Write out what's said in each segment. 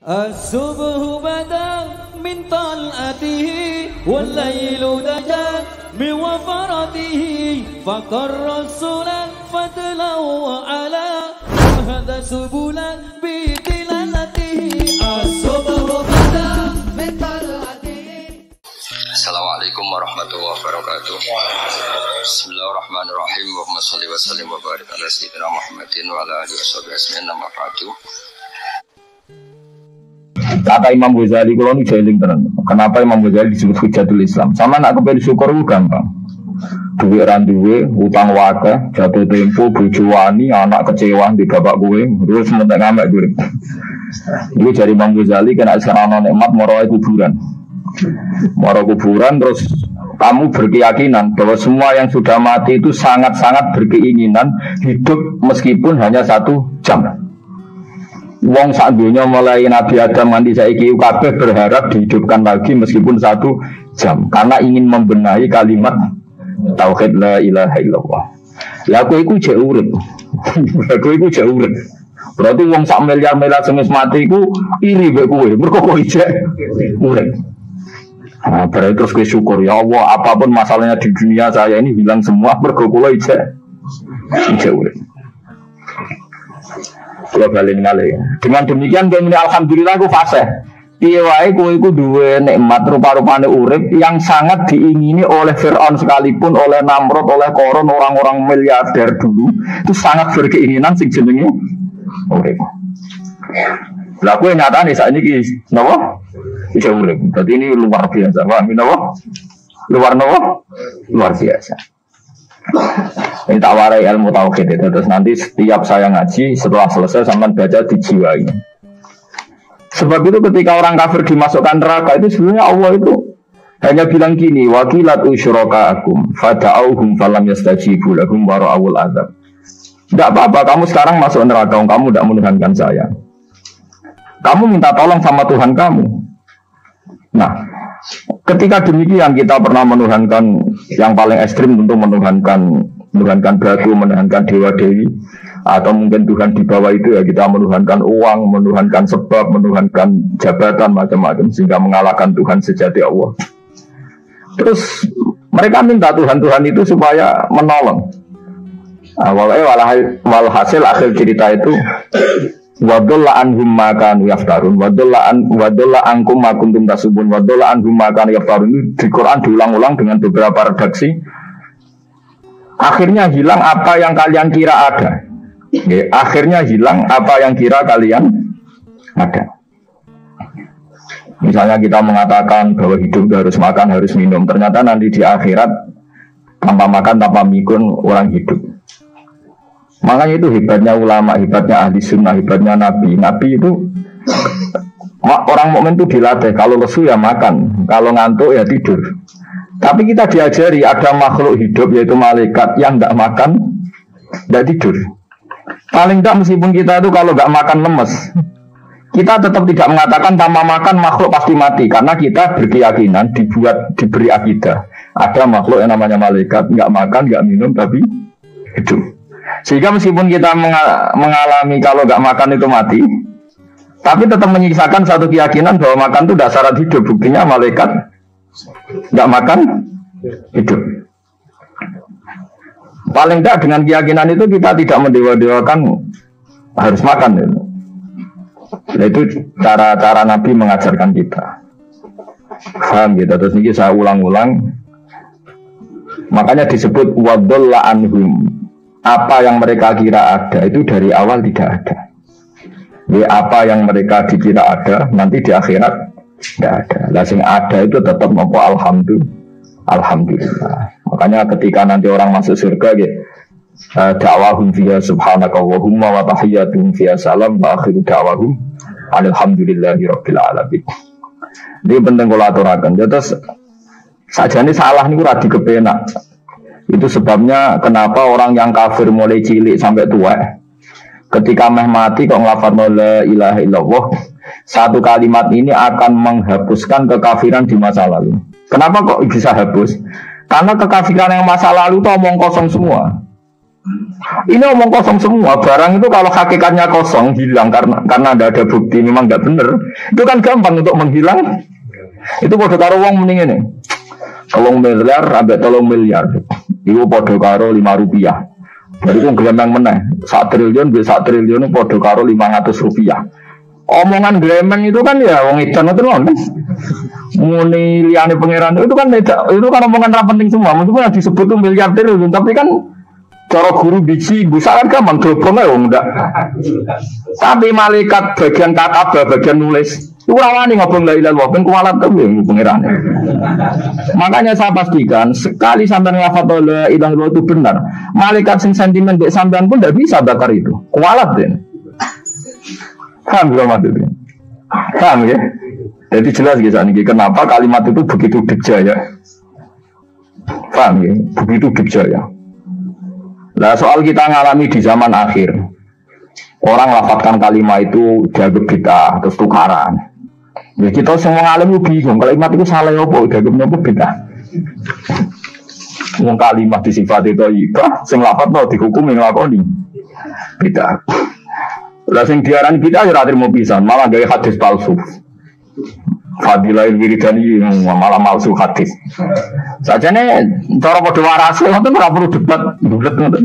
الصبح بدا من طلعته والليل دجا من وفرته فقر رسولا فتلو على هذا سبولا بتلالته الصبح بدا من طلعته. Assalamualaikum warahmatullahi wabarakatuh. Bismillahirrahmanirrahim. Allahumma shalli wa sallim wa barik ala sayyidina Muhammadin wa ala alihi washabihi ajmain. Amma ba'du. Kata Imam Ghazali, kalau ini jahilin tenan. Kenapa Imam Ghazali disebut Hujatul Islam? Sama nak kepen syukur itu gampang. Duit randuwe, utang wakeh, jatuh tempo, bojo wani, anak kecewa di bapak gue, terus mentek ngamek gue. Itu dari Imam Ghazali kena sarana nikmat moro kuburan. Moro kuburan terus kamu berkeyakinan bahwa semua yang sudah mati itu sangat-sangat berkeinginan hidup meskipun hanya 1 jam. Wong sak dunya mulai Nabi Adam nganti saiki kabeh berharap dihidupkan lagi meskipun 1 jam karena ingin membenahi kalimat tauhid la ilaha illallah. Lah kowe iku jek urip. Kowe iku jek urip. Berarti wong sak miliar-miliar sing mati iku iri mbek kowe. Mergo kowe jek urip. Nah, berarti terus kowe syukur ya Allah, apapun masalahnya di dunia saya ini hilang semua mergo kula jek urip. Kalau balik ngalih. Dengan demikian ini alhamdulillah aku fasih. Piye wae kowe iku duwe nikmat rupa-rupane urip yang sangat diingini oleh Firaun sekalipun, oleh Namrud, oleh Qarun, orang-orang miliarder dulu itu sangat berkeinginan sing jenenge urip. Lah kowe nyatane saiki iki napa? Iki urip. Berarti ini luar biasa. Paham napa? Luar biasa. Ini tak warai ilmu tauhid itu. Terus nanti setiap saya ngaji setelah selesai sampai baca dijiwai. Sebab itu ketika orang kafir dimasukkan neraka itu sebenarnya Allah itu hanya bilang gini, wakilat usyrakaakum fada'auhum falam yastajibu lahum wa ra'awul adzab. Tidak apa-apa, kamu sekarang masuk neraka, kamu tidak menuhankan saya. Kamu minta tolong sama Tuhan kamu. Nah, ketika demikian kita pernah menuhankan yang paling ekstrim tentu menuhankan batu, menuhankan dewa dewi, atau mungkin Tuhan di bawah itu ya kita menuhankan uang, menuhankan sebab, menuhankan jabatan macam-macam sehingga mengalahkan Tuhan sejati Allah. Terus mereka minta Tuhan itu supaya menolong. Walhasil akhir cerita itu wadolla anhum ma kanu yaftarun wadolla ankum ma kuntum tasubun wadolla anhum ma kanu yaftarun. Di Quran diulang-ulang dengan beberapa redaksi. Akhirnya hilang apa yang kalian kira ada. Akhirnya hilang apa yang kira kalian ada. Misalnya kita mengatakan bahwa hidup harus makan, harus minum. Ternyata nanti di akhirat tanpa makan, tanpa mikun orang hidup. Makanya itu hebatnya ulama, hebatnya ahli sunnah, hebatnya nabi. Nabi itu orang mukmin itu dilatih. Kalau lesu ya makan, kalau ngantuk ya tidur. Tapi kita diajari ada makhluk hidup yaitu malaikat yang tidak makan, tidak tidur. Paling tidak meskipun kita itu kalau tidak makan lemes, kita tetap tidak mengatakan tanpa makan makhluk pasti mati. Karena kita berkeyakinan diberi akidah. Ada makhluk yang namanya malaikat, nggak makan, nggak minum tapi hidup. Sehingga meskipun kita mengalami kalau nggak makan itu mati, tapi tetap menyisakan satu keyakinan bahwa makan itu dasar hidup. Buktinya malaikat nggak makan hidup. Paling tidak dengan keyakinan itu kita tidak mendewa-dewakan harus makan itu. Itu cara Nabi mengajarkan kita. Paham gitu. Terus ini saya ulang-ulang. Makanya disebut wadolla anhum. Apa yang mereka kira ada itu dari awal tidak ada. Jadi apa yang mereka dikira ada nanti di akhirat tidak ada. Lah sing ada itu tetap mampu alhamdulillah. Makanya ketika nanti orang masuk surga gitu, da'wahum fiha subhanaka wahumma wa tahiyyatuhum fiha salam wa akhiru da'wahum alhamdulillahi rabbil alamin. Ini penting kalau aturakan. Terus sajane salah niku ora dikepenak. Itu sebabnya kenapa orang yang kafir mulai cilik sampai tua ketika meh mati kok nglafadzna la ilaha illallah, satu kalimat ini akan menghapuskan kekafiran di masa lalu. Kenapa kok bisa hapus? Karena kekafiran yang masa lalu itu omong kosong semua. Ini omong kosong semua. Barang itu kalau hakikatnya kosong, hilang karena tidak ada bukti, memang nggak benar. Itu kan gampang untuk menghilang. Itu podo karo wong mending ini. 3 miliar ambek 3 miliar. Itu podo karo 5 rupiah. Jadi itu gelembang meneh. 1 triliun bisa 1 triliun podo karo 500 rupiah. Omongan gelembang itu kan ya wong edan itu kan. Muni liyane pangeran itu kan omongan ra penting semua. Meskipun disebut tuh miliar triliun, tapi kan cara guru biji busa kan gampang globong ya enggak. Tapi malaikat bagian katabah, bagian nulis itu rawani ngobong la ilaha illallah ben kualat tuh pangeran. Makanya saya pastikan sekali sampean ngafal la ilaha illallah itu benar, malaikat sing sentimen dek sampean pun tidak bisa bakar itu. Kualat deh. Paham gak maksudnya? Paham ya? Jadi jelas gitu nih kenapa kalimat itu begitu dijaya. Paham ya? Begitu dijaya. Nah soal kita ngalami di zaman akhir, orang lafadzkan kalimat itu dianggap bid'ah terus tukaran. Ya kita semua ngalami bingung kalimat itu salah apa, dianggapnya apa bid'ah. Wong kalimat disifati thayyibah, sing lafadzno dihukumi nglakoni bid'ah. Lah sing diarani bid'ah ya ora trimo pisan, malah gawe hadis palsu. Fadilail wiridani malah palsu hadis. Sajane cara padha warase ngoten ora perlu debat bulet ngoten.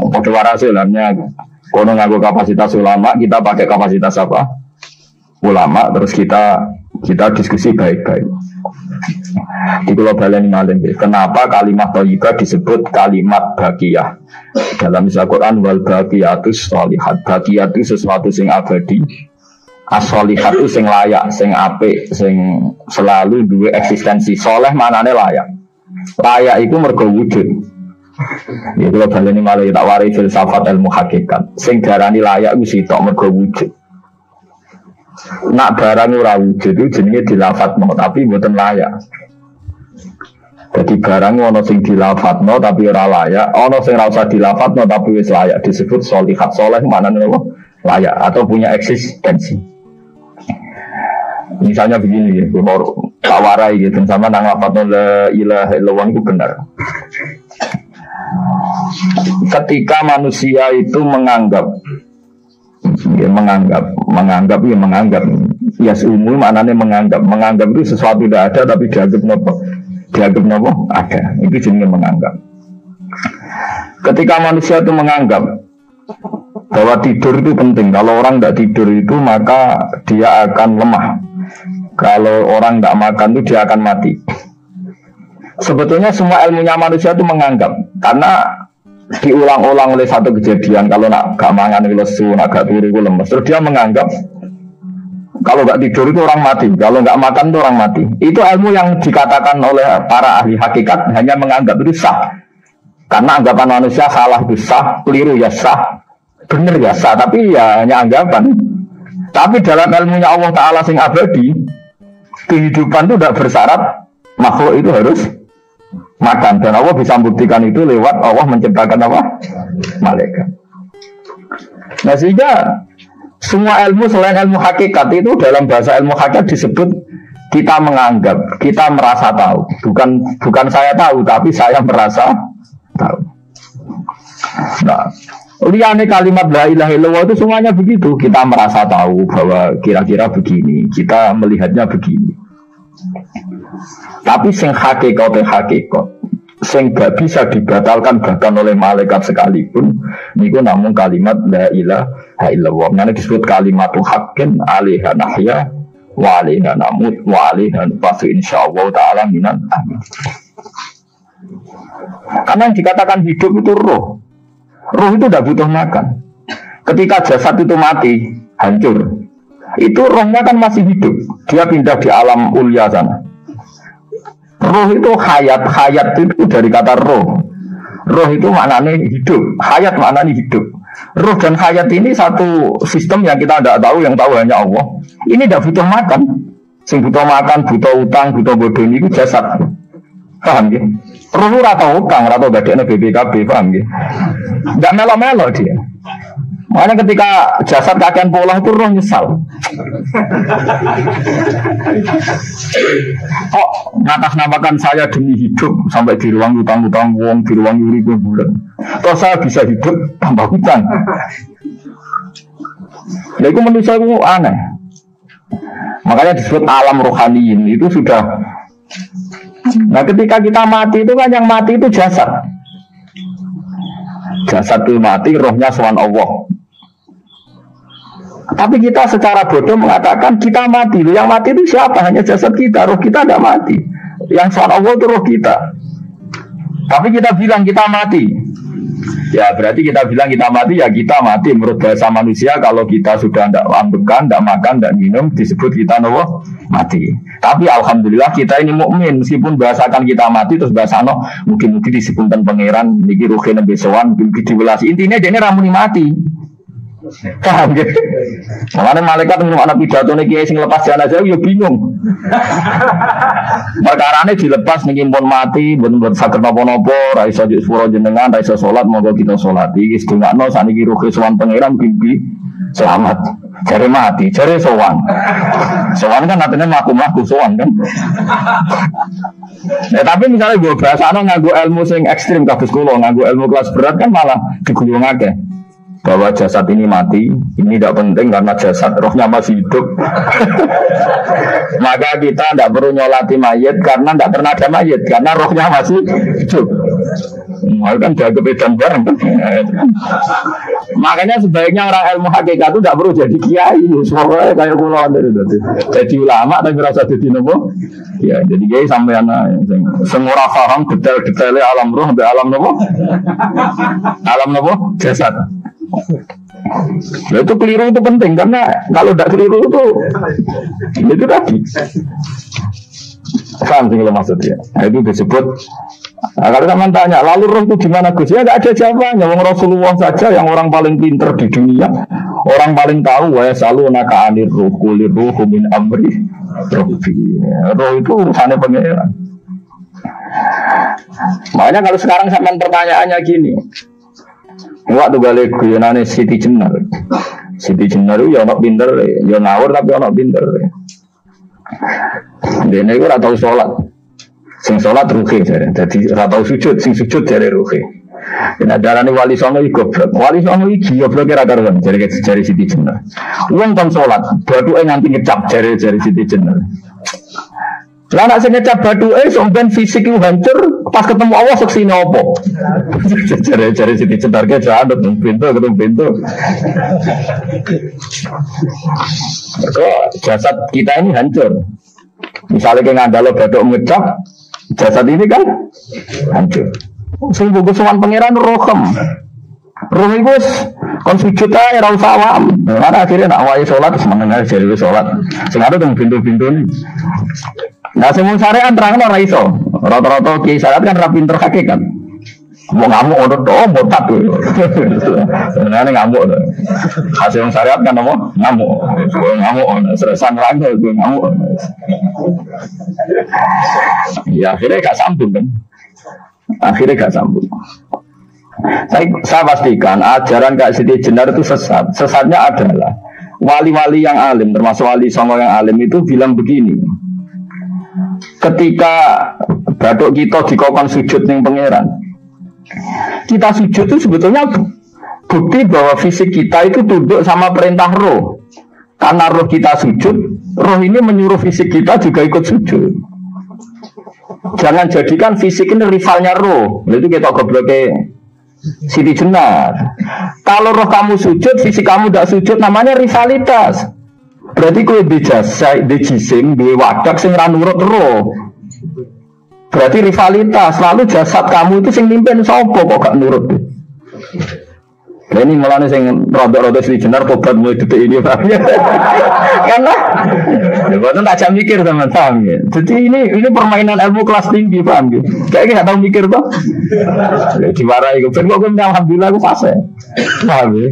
Padha warase lamnya kono nganggo kapasitas ulama, kita pakai kapasitas apa? Ulama, terus kita diskusi baik-baik. Di Pulau Balen Malin, kenapa kalimat thayyibah disebut kalimat baqiyah? Dalam Al-Quran wal baqiyatus sholihat. Baqiyah itu sesuatu sing abadi. As-sholihat itu sing layak, sing apik, sing selalu duwe eksistensi. Soleh manane layak. Layak itu mergo wujud. Ya Pulau Balen Malin tak wari filsafat ilmu hakikat. Sing darani layak itu sitok mergo wujud. Nak barang ora wujud itu jenenge dilafadzno tapi mboten layak. Jadi barang ono sing dilafadzno tapi ora layak, ono sing ora usah dilafadzno tapi wis layak disebut sholihat. Saleh maknane apa? Layak atau punya eksistensi. Misalnya begini ya, tak warai gitu sama nang lafadzno la ilaha illallah itu benar. Ketika manusia itu menganggap ya umum maknanya menganggap itu sesuatu tidak ada tapi dianggap nopo ada, itu jenisnya menganggap. Ketika manusia itu menganggap bahwa tidur itu penting, kalau orang tidak tidur itu maka dia akan lemah, kalau orang tidak makan itu dia akan mati. Sebetulnya semua ilmunya manusia itu menganggap, karena diulang-ulang oleh satu kejadian. Kalau nak gak mangan itu lesu, nak gak turu itu lemes. Terus dia menganggap kalau gak tidur itu orang mati, kalau gak makan itu orang mati. Itu ilmu yang dikatakan oleh para ahli hakikat hanya menganggap itu sah. Karena anggapan manusia salah itu sah, keliru ya sah, benar ya sah, tapi ya hanya anggapan. Tapi dalam ilmunya Allah Ta'ala sing abadi, kehidupan itu tidak bersyarat makhluk itu harus makan, dan Allah bisa membuktikan itu lewat Allah menciptakan apa? Malaikat. Nah sehingga semua ilmu selain ilmu hakikat itu dalam bahasa ilmu hakikat disebut kita menganggap, kita merasa tahu. Bukan saya tahu, tapi saya merasa tahu. Nah, liane kalimat la ilaha illallah itu semuanya begitu. Kita merasa tahu bahwa kira-kira begini, kita melihatnya begini. Tapi sing hakikat, sing gak bisa dibatalkan bahkan oleh malaikat sekalipun, niku namun kalimat la ilaha illallah. Nanti disebut kalimatul haqqin alaiha nahya wa alaiha namut wa alaiha nufasu insyaallah ta'ala minan amin. Karena yang dikatakan hidup itu roh. Roh itu tidak butuh makan. Ketika jasad itu mati, hancur, itu rohnya kan masih hidup. Dia pindah di alam ulya sana. Roh itu hayat itu dari kata roh. Roh itu maknanya hidup, hayat maknanya hidup. Roh dan hayat ini satu sistem yang kita tidak tahu, yang tahu hanya Allah. Ini tidak butuh makan. Sing butuh makan, butuh utang, butuh bodoh ini itu jasad. Paham ya? Roh rata utang, rata gadeknya BPKB, paham ya? Tidak melo-melo dia. Makanya ketika jasad kakean pola itu roh nyesal. Kok ngatasnamakan saya demi hidup sampai di ruang utang-utang wong, di ruang yuri bulan. Terus saya bisa hidup tanpa hutang. Nah itu menurut saya itu aneh. Makanya disebut alam rohaniin itu sudah. Nah ketika kita mati itu kan yang mati itu jasad. Jasad itu mati, rohnya sowan Allah. Tapi kita secara bodoh mengatakan kita mati. Yang mati itu siapa? Hanya jasad kita. Roh kita tidak mati. Yang sowan Allah itu roh kita. Tapi kita bilang kita mati. Ya berarti kita bilang kita mati, ya kita mati. Menurut bahasa manusia, kalau kita sudah tidak ambekan, tidak makan, tidak minum, disebut kita mati. Tapi alhamdulillah kita ini mukmin. Meskipun bahasakan kita mati, terus bahasano mungkin-mungkin disebutkan pangeran, niki ruhe nabi sowan, mungkin diwelasi. Intinya dia ini ramuni mati. Paham gitu? Makanya malaikat menurut anak pidato nih kiai sing lepas jalan aja, ya bingung. Perkarane dilepas nih pun mati, buat sakit nopo-nopo, raiso sepuro jenengan, raiso sholat, moga kita sholat. Iki sedungakno saniki ruhe sowan pangeran mimpi selamat. Jare mati, jare sowan. Sowan kan artinya mlaku sowan kan. Tapi misalnya gue bahasano nganggo ilmu sing ekstrim kados kula, nganggo ilmu kelas berat kan malah digulungake. Bahwa jasad ini mati, ini tidak penting karena jasad rohnya masih hidup. Maka kita tidak perlu nyolati mayat karena tidak pernah ada mayat, karena rohnya masih hidup. Kan jaga bedan bareng kan. Makanya sebaiknya orang ilmu hakikat itu tidak perlu jadi kiai. Semoga kayak kulo jadi ulama tapi merasa jadi nopo. Ya jadi kiai sampai anak semua paham detail-detailnya alam roh sampai alam nopo. Alam nopo jasad. Nah, itu keliru itu penting karena kalau tidak keliru itu tadi. Paham sih kalau maksudnya. Nah, itu disebut. Nah, kalau teman tanya, lalu roh itu gimana Gus? Ya nggak ada jawabannya. Wong Rasulullah saja yang orang paling pintar di dunia, orang paling tahu wa selalu naka anir ruh kulir ruh min amri robbi. Roh itu urusannya pangeran. Makanya kalau sekarang sampean pertanyaannya gini. Waktu balik guyonane Siti Jenar. Siti Jenar itu ya ono pinter, ya ngawur tapi ono pinter. Dene iku ora tau salat. Sing salat ruhe jare. Dadi ora tau sujud, sing sujud jare ruhe. Nek darane wali songo iku goblok. Wali songo iki goblok ora karuan jare Siti Jenar. Wong kon salat, bathuke nganti ngecap jare Siti Jenar. Lah nek sing ngecap bathuke sampean fisik iku hancur, pas ketemu Allah seksine opo? Jare Siti Jenar ke jadut ketemu pintu. Kok jasad kita ini hancur. Misalnya kayak ngandalo bathuk ngecap, jasad ini kan hancur. Sing buku sowan pangeran rohem. Roh iku wis kon sujud ae ora usah awam. Karena akhirnya nak wae salat semeneng ae jare wis salat. Sing ada teng pintu-pintu ni. Nah semua syariat terangno ora iso. Rata-rata kiai syariat kan ra pinter hakikat. Mau ngamuk ono to botak. Sebenarnya ngamuk. Hasil syariat kan apa? Ngamuk. Ngamuk seresan rangga gue ngamuk. Ya akhirnya gak sambung kan. Akhirnya gak sambung. Saya pastikan ajaran Kak Siti Jenar itu sesat. Sesatnya adalah wali-wali yang alim, termasuk wali songo yang alim itu bilang begini. Ketika bathuk kita dikokon sujud ning pangeran, kita sujud itu sebetulnya bukti bahwa fisik kita itu tunduk sama perintah roh. Karena roh kita sujud, roh ini menyuruh fisik kita juga ikut sujud. Jangan jadikan fisik ini rivalnya roh. Itu kita gobloknya Siti Jenar. Kalau roh kamu sujud, fisik kamu tidak sujud, namanya rivalitas. Berarti kowe di jisim, di wadak sing ra nurut roh. Berarti rivalitas. Lalu jasad kamu itu sing mimpin sapa kok gak nurut. Nah ini mulane sing rada-rada Siti Jenar tobat mulai detik ini Pak. Karena ya tak jam mikir teman-teman ya. Jadi ini permainan ilmu kelas tinggi paham gitu. Kayaknya gak tahu mikir toh. Diwarai kok ben kok alhamdulillah aku fase. Paham ya?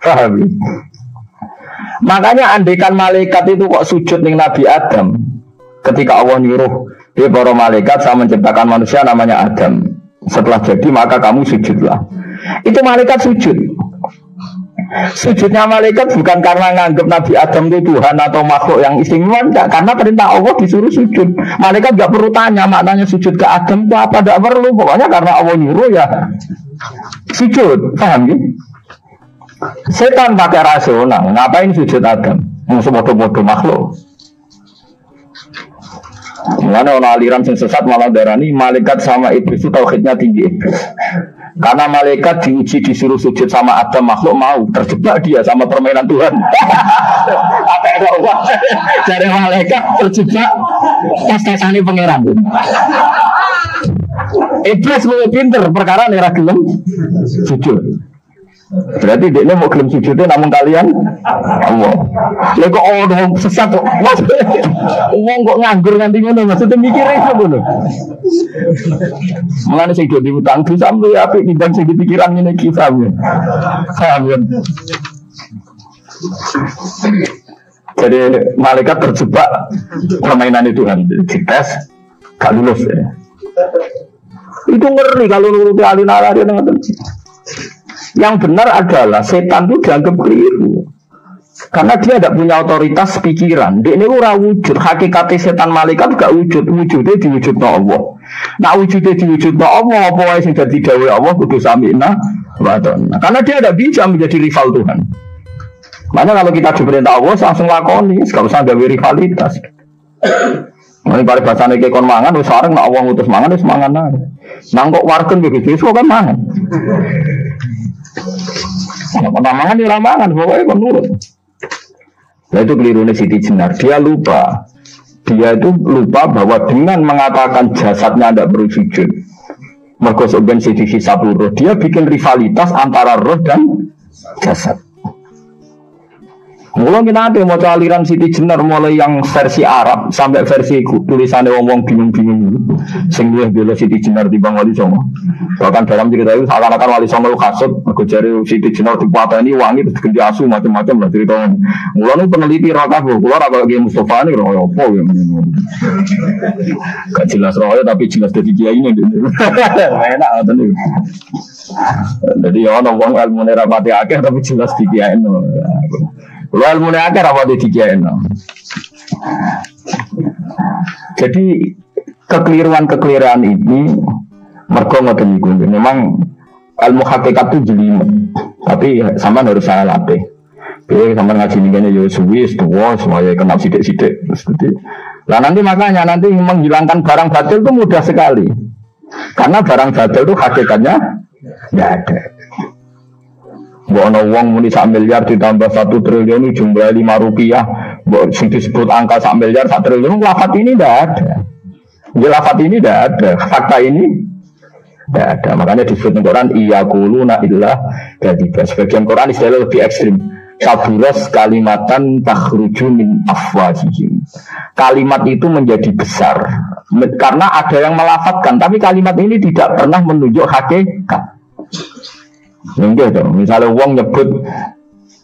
Paham ya? Makanya andaikan malaikat itu kok sujud ning Nabi Adam, ketika Allah nyuruh dia para malaikat saya menciptakan manusia namanya Adam, setelah jadi maka kamu sujudlah. Itu malaikat sujud. Sujudnya malaikat bukan karena nganggap Nabi Adam itu Tuhan atau makhluk yang istimewa, enggak. Karena perintah Allah disuruh sujud. Malaikat nggak perlu tanya maknanya sujud ke Adam itu apa, tidak perlu. Pokoknya karena Allah nyuruh ya sujud, paham ya? Setan pakai rasional, ngapain sujud Adam? Musuh bodoh-bodoh makhluk. Mulanya orang aliran yang sesat malah darani malaikat sama iblis itu tauhidnya tinggi iblis. Karena malaikat diuji disuruh sujud sama Adam, makhluk mau, terjebak dia sama permainan Tuhan. Apa ada uang dari malaikat terjebak tes-tesane pangeran. Iblis lebih pinter perkara nira gelem sujud. Berarti dia mau gelem sujudnya namun kalian Allah. Lha kok ono sesat kok. Wong kok nganggur nganti ngono maksudnya mikire iso ngono. Mulane sing do diutang dosa sampe apik timbang sing dipikiran ngene iki sampe. Jadi malaikat terjebak permainan Tuhan, dites gak lulus ya. Itu ngeri kalau nuruti alin-alin dengan yang benar adalah setan itu dianggap keliru karena dia tidak punya otoritas pikiran. Dia ini ora wujud, hakikatnya setan malaikat gak wujud, wujudnya diwujudna Allah. Nah wujudnya diwujudna Allah, apa yang sudah didhawuhi Allah kudu sami'na wa ata'na. Karena dia tidak bisa menjadi rival Tuhan. Makanya kalau kita diperintah Allah langsung lakoni, gak usah gawe rivalitas. Ini pada bahasanya kayak kon mangan, wis sareng nak Allah ngutus mangan wis mangan ae. Nang kok warken begitu iso kan mangan. Nah, mangan ya mangan, pokoknya kon nurut. Nah itu kelirunya Siti Jenar. Dia lupa bahwa dengan mengatakan jasadnya tidak perlu sujud, mergo ben Siti hisab roh, dia bikin rivalitas antara roh dan jasad. Mulai kita ada mau aliran Siti Jenar mulai yang versi Arab sampai versi tulisannya wong bingung-bingung. Sing luwih bela Siti Jenar timbang Wali Songo. Bahkan dalam cerita itu seakan-akan Wali Songo kasut mergo jare Siti Jenar dipateni wangi terus ganti asu macam-macam lah cerita. Mulane peneliti ra kabeh kula ra kaya Ki Mustofa ini ora apa ya. Gak jelas roe tapi jelas dadi kiai ini. Enak ngoten iki. Jadi ono wong ilmune ra pati akeh tapi jelas di kiai. Kalau ilmu akar apa dikiyain? Jadi kekeliruan ini mergo ngoten niku. Memang ilmu hakikat itu jelimet. Tapi sampean harus salah latih. Oke, sampean ngaji ningene yo suwi tuwa semuanya kenal sithik-sithik. Lah nanti makanya menghilangkan barang batil itu mudah sekali. Karena barang batil itu hakikatnya enggak ada. Bono wong muni 1 miliar ditambah 1 triliun jumlah 5 rupiah. Sing disebut angka 1 miliar 1 triliun lafaz ini tidak ada. Lafaz ini tidak ada. Fakta ini tidak ada. Makanya disebut Quran iyaquluna illa kadzib. Sebagian Quran istilah lebih ekstrim. Kaburas kalimatan takhruju min afwahihim. Kalimat itu menjadi besar karena ada yang melafadzkan, tapi kalimat ini tidak pernah menunjuk hakikat. Misalnya uang nyebut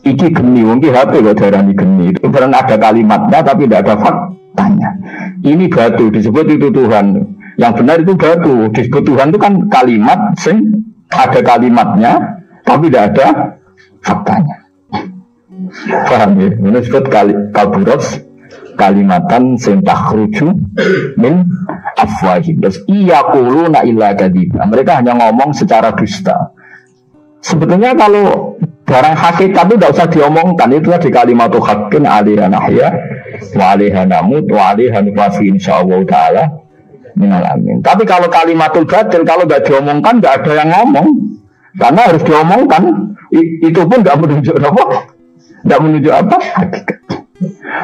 iki geni, wong ki HP kok darani geni. Itu pernah ada kalimatnya tapi tidak ada faktanya. Ini batu disebut itu Tuhan. Yang benar itu batu. Disebut Tuhan itu kan kalimat sing ada kalimatnya tapi tidak ada faktanya. Paham ya? Ini disebut kaburos kalimatan sing takhruju min afwahihim. Terus iyaquluna illa kadzib. Mereka hanya ngomong secara dusta. Sebetulnya kalau barang hakikat itu tidak usah diomongkan. Itu di kalimatul haqqin alaiha nahya wa alaiha namut wa alaiha nuqafi insyaallah ta'ala minal amin. Tapi kalau kalimatul batil kalau tidak diomongkan tidak ada yang ngomong. Karena harus diomongkan. Itu pun tidak menunjuk apa? Tidak menunjuk apa? Hakikat.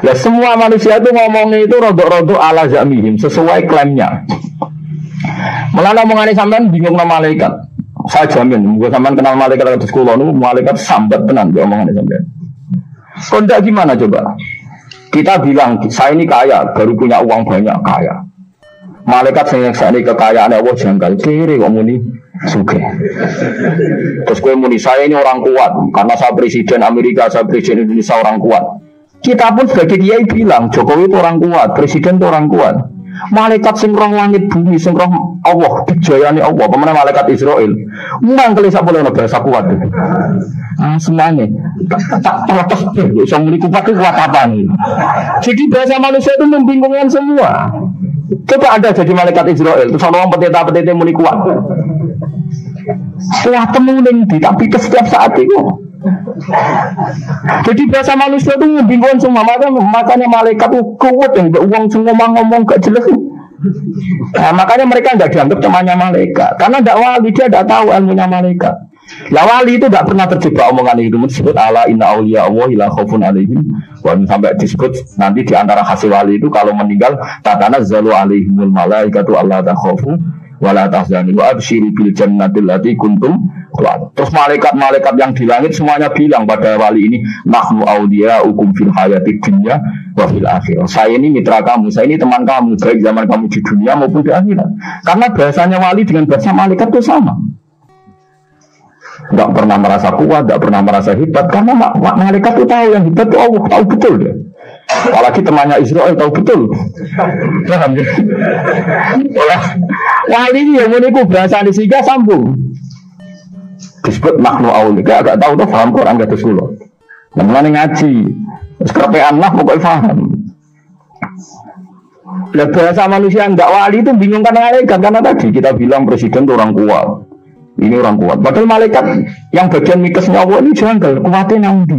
Nah, semua manusia itu ngomongnya itu rodok-rodok ala zamihim sesuai klaimnya. Malah omongannya sampean bingung nama malaikat. Saya jamin, gue sampean kenal malaikat di sekolah nu, malaikat sambat tenan gue omongannya sampean. Kondak gimana coba? Kita bilang saya ini kaya, baru punya uang banyak kaya. Malaikat saya ini kekayaan Allah janggal kiri kok muni suge. Terus gue muni saya ini orang kuat karena saya presiden Amerika, saya presiden Indonesia orang kuat. Kita pun sebagai kiai bilang Jokowi itu orang kuat, presiden itu orang kuat. Malaikat sing roh langit bumi sing roh Allah, dijayani Allah, pemene malaikat Israil. Mangkel sak boleh bahasa kuat. Semuanya tak protes iso muni kuat apa nih. Jadi bahasa manusia itu membingungkan semua. Coba Anda jadi malaikat Israil, terus orang petita-petita muni kuat. Kuat temuling di tapi setiap saat itu. Jadi bahasa manusia itu membingungkan semua. Makanya malaikat itu kuat yang uang semua ngomong gak jelas. Nah, makanya mereka tidak dianggap temannya malaikat. Karena tidak wali, dia tidak tahu ilmunya malaikat. Lah wali itu tidak pernah terjebak omongan itu. Disebut ala inna awliya Allah ila khaufun alaihim. Sampai disebut nanti di antara hasil wali itu kalau meninggal tatanazzalu alaihimul malaikatu alla takhafu wala tahzanu wa absyiru bil jannati allati kuntum tu'adun. Terus malaikat-malaikat yang di langit semuanya bilang pada wali ini, nahnu awliya'ukum fil hayatid dunya wa fil akhirah. Saya ini mitra kamu, saya ini teman kamu baik zaman kamu di dunia maupun di akhirat. Karena bahasanya wali dengan bahasa malaikat itu sama. Tidak pernah merasa kuat, tidak pernah merasa hebat. Karena malaikat itu tahu yang hebat itu Allah, tahu betul dia. Apalagi temannya Israel tahu betul. Wali ini yang menipu bahasa di siga sambung. Disebut makhluk awliya. Agak tahu tuh paham Quran gak tersulut. Namanya ngaji. Sekerpean lah pokoknya paham. Lah bahasa manusia yang enggak wali itu bingung malaikat karena tadi kita bilang presiden itu orang kuat. Ini orang kuat. Padahal malaikat yang bagian mikesnya Allah ini janggal, kuatnya nanti.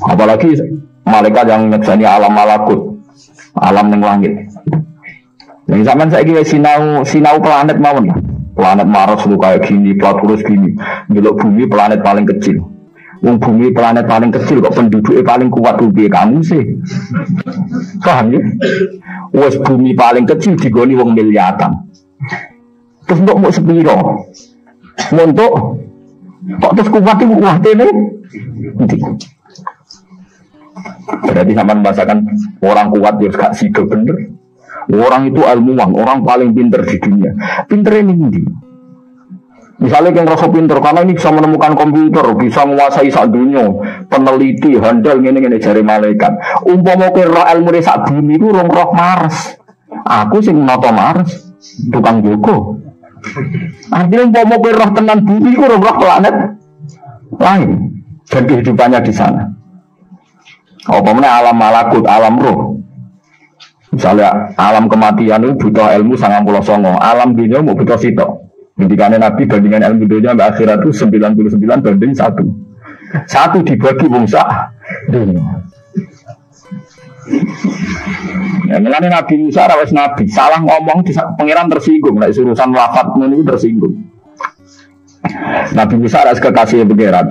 Apalagi malaikat yang nyekseni alam malakut, alam yang langit. Yang zaman saya kira sinau planet mawon lah. Planet Mars itu kayak gini, Platurus gini. Jeluk bumi planet paling kecil. Bumi planet paling kecil kok penduduknya paling kuat tuh kamu sih. Paham ya? Wes bumi paling kecil digoni wong miliatan. Terus untuk mau sepiro, untuk kok terus kuat itu ini, berarti sama membahasakan orang kuat harus gak sido bener. Orang itu ilmuwan, orang paling pinter di dunia. Pinter ini. Misalnya yang rasa pinter karena ini bisa menemukan komputer, bisa menguasai sak dunia, peneliti, handal ngene jari malaikat. Umpama kira ilmu sak bumi itu roh Mars. Aku sing noto Mars, tukang Joko. Artinya umpama kira roh tenan bumi itu roh planet lain dan kehidupannya di sana. Umpamanya alam malakut, alam roh. Misalnya alam kematian itu butuh ilmu 99, alam dunia mau butuh sitok. Ketika Nabi bandingan ilmu dunia sampai akhirat itu 99 banding 1. 1 dibagi bangsa dunia. Ya, melani Nabi Musa rawes Nabi salah ngomong di pangeran tersinggung, nek urusan wafat itu tersinggung. Nabi Musa rawes kekasih pangeran.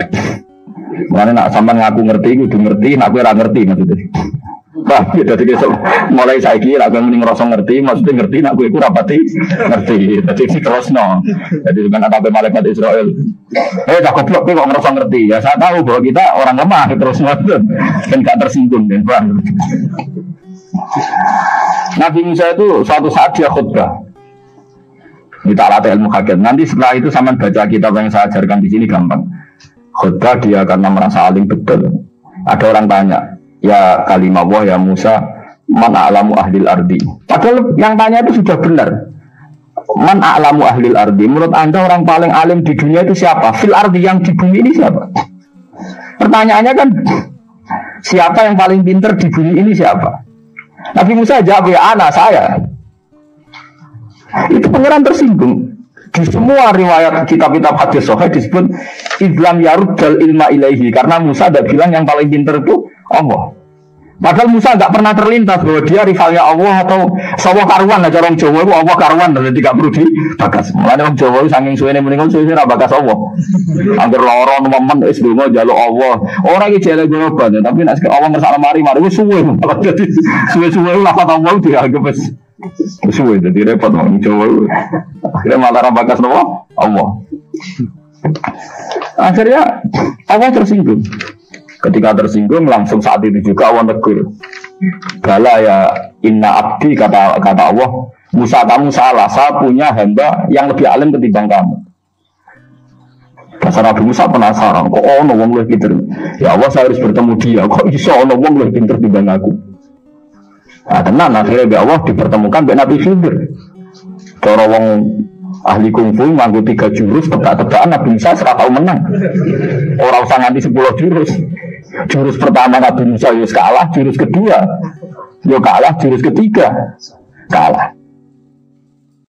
Melani nak sampean ngaku ngerti, kudu ngerti, nak kowe ora ngerti maksudnya. Wah, jadi mulai saiki lak kowe muni ngrasa ngerti, maksudnya ngerti nak kowe iku rapati ngerti. Dadi terusno. Jadi dengan ada malaikat Israel. Tak goblok kowe kok ngrasa ngerti. Ya saya tahu bahwa kita orang lemah terus ngoten. Dan gak tersinggung dan Pak. Nabi Musa itu suatu saat dia khutbah. Kita latih ilmu hakikat. Nanti setelah itu sampean baca kitab yang saya ajarkan di sini gampang. Khutbah dia karena merasa alim betul. Ada orang tanya, ya kalimah Allah ya Musa, man a'lamu ahlil ardi. Padahal yang tanya itu sudah benar. Man a'lamu ahlil ardi. Menurut Anda orang paling alim di dunia itu siapa? Fil ardi yang di bumi ini siapa? Pertanyaannya kan siapa yang paling pintar di bumi ini siapa? Nabi Musa jawab ya anak saya. Itu pangeran tersinggung. Di semua riwayat kitab-kitab hadis sahih disebut idlam yaruddal ilma ilaihi, karena Musa tidak bilang yang paling pintar itu Allah. Padahal Musa tidak pernah terlintas bahwa dia rivalnya Allah atau sawah karuan aja orang Jawa itu Allah karuan dan tidak perlu dibagas. Mulanya orang Jawa itu saking suwene meninggal suwene ra bagas Allah. Angger lara nemen wis donga njaluk Allah. Ora iki jare global tapi nek Allah ngersakno mari wis suwe. Dadi suwe-suwe lafaz Allah dianggap wis suwe dadi repot wong Jawa. Akhirnya malah ra bagas Allah. Akhirnya Allah tersinggung. Ketika tersinggung langsung saat itu juga Allah negur. Bala ya inna abdi kata Allah, Musa kamu salah, saya punya hamba yang lebih alim ketimbang kamu. Pasal Nabi Musa penasaran, kok ono wong lebih pinter? Ya Allah saya harus bertemu dia, kok bisa ono wong lebih pinter ketimbang aku? Nah, tenan akhirnya Mbak Allah dipertemukan Mbak Nabi Khidir. Cara wong ahli kungfu nganggo 3 jurus tebak-tebakan Nabi Musa ora tau menang. Ora usah nganti 10 jurus. Jurus pertama Nabi Musa yo kalah, jurus kedua yo kalah, jurus ketiga kalah.